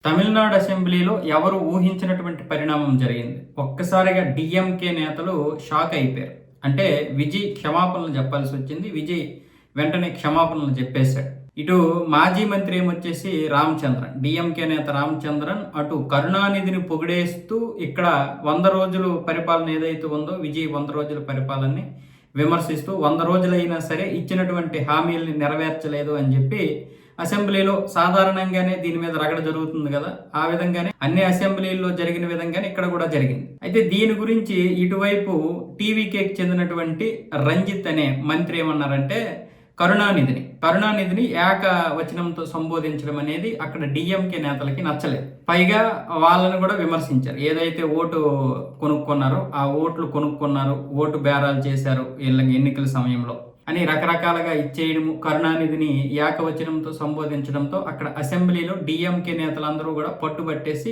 తమిళనాడు అసెంబ్లీలో ఎవరు ఊహించినటువంటి పరిణామం జరిగింది. ఒక్కసారిగా డీఎంకే నేతలు షాక్ అయిపోయారు. అంటే విజయ్ క్షమాపణలు చెప్పాల్సి వచ్చింది. విజయ్ వెంటనే క్షమాపణలు చెప్పేశాడు. ఇటు మాజీ మంత్రి ఏమొచ్చేసి రామచంద్రన్, డీఎంకే నేత రామచంద్రన్, అటు కరుణానిధిని పొగిడేస్తూ ఇక్కడ 100 రోజులు పరిపాలన ఏదైతే ఉందో విజయ్ 100 రోజుల పరిపాలనని విమర్శిస్తూ 100 రోజులైనా సరే ఇచ్చినటువంటి హామీల్ని నెరవేర్చలేదు అని చెప్పి అసెంబ్లీలో సాధారణంగానే దీని మీద రగడ జరుగుతుంది కదా, ఆ విధంగానే అన్ని అసెంబ్లీల్లో జరిగిన విధంగానే ఇక్కడ కూడా జరిగింది. అయితే దీని గురించి ఇటువైపు టీవీకేకి చెందినటువంటి రంజిత్ అనే మంత్రి ఏమన్నారంటే కరుణానిధిని ఏకవచనంతో సంబోధించడం అనేది అక్కడ డిఎంకే నేతలకి నచ్చలేదు. పైగా వాళ్ళని కూడా విమర్శించారు. ఏదైతే ఓటు కొనుక్కున్నారో ఆ ఓట్లు కొనుక్కున్నారు, ఓటు బేరాలు చేశారు వీళ్ళకి ఎన్నికల సమయంలో అని రకరకాలుగా ఇచ్చేయడము, కరుణానిధిని ఏకవచనంతో సంబోధించడంతో అక్కడ అసెంబ్లీలో డిఎంకే నేతలందరూ కూడా పట్టుబట్టేసి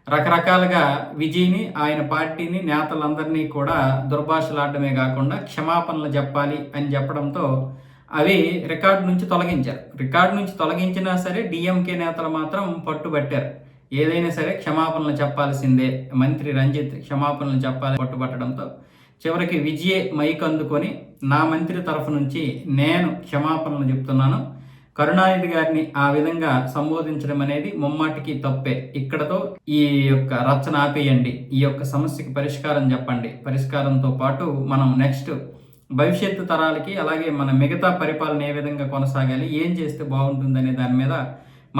రకరకాలుగా విజయ్ని, ఆయన పార్టీని, నేతలందరినీ కూడా దుర్భాషలాడమే కాకుండా క్షమాపణలు చెప్పాలి అని చెప్పడంతో అవి రికార్డు నుంచి తొలగించారు. రికార్డు నుంచి తొలగించినా సరే డిఎంకే నేతలు మాత్రం పట్టుబట్టారు. ఏదైనా సరే క్షమాపణలు చెప్పాల్సిందే, మంత్రి రంజిత్ క్షమాపణలు చెప్పాలి పట్టుబట్టడంతో చివరికి విజయే మైక్ అందుకొని నా మంత్రి తరఫు నుంచి నేను క్షమాపణలు చెప్తున్నాను, కరుణానిధి గారిని ఆ విధంగా సంబోధించడం అనేది ముమ్మాటికి తప్పే, ఇక్కడతో ఈ యొక్క రచ్చన ఆపేయండి, ఈ యొక్క సమస్యకి పరిష్కారం చెప్పండి, పరిష్కారంతో పాటు మనం నెక్స్ట్ భవిష్యత్తు తరాలకి అలాగే మన మిగతా పరిపాలన ఏ విధంగా కొనసాగాలి, ఏం చేస్తే బాగుంటుందనే దాని మీద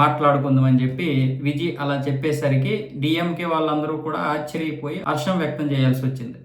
మాట్లాడుకుందామని చెప్పి విజయ్ అలా చెప్పేసరికి డిఎంకే వాళ్ళందరూ కూడా ఆశ్చర్యపోయి హర్షం వ్యక్తం చేయాల్సి వచ్చింది.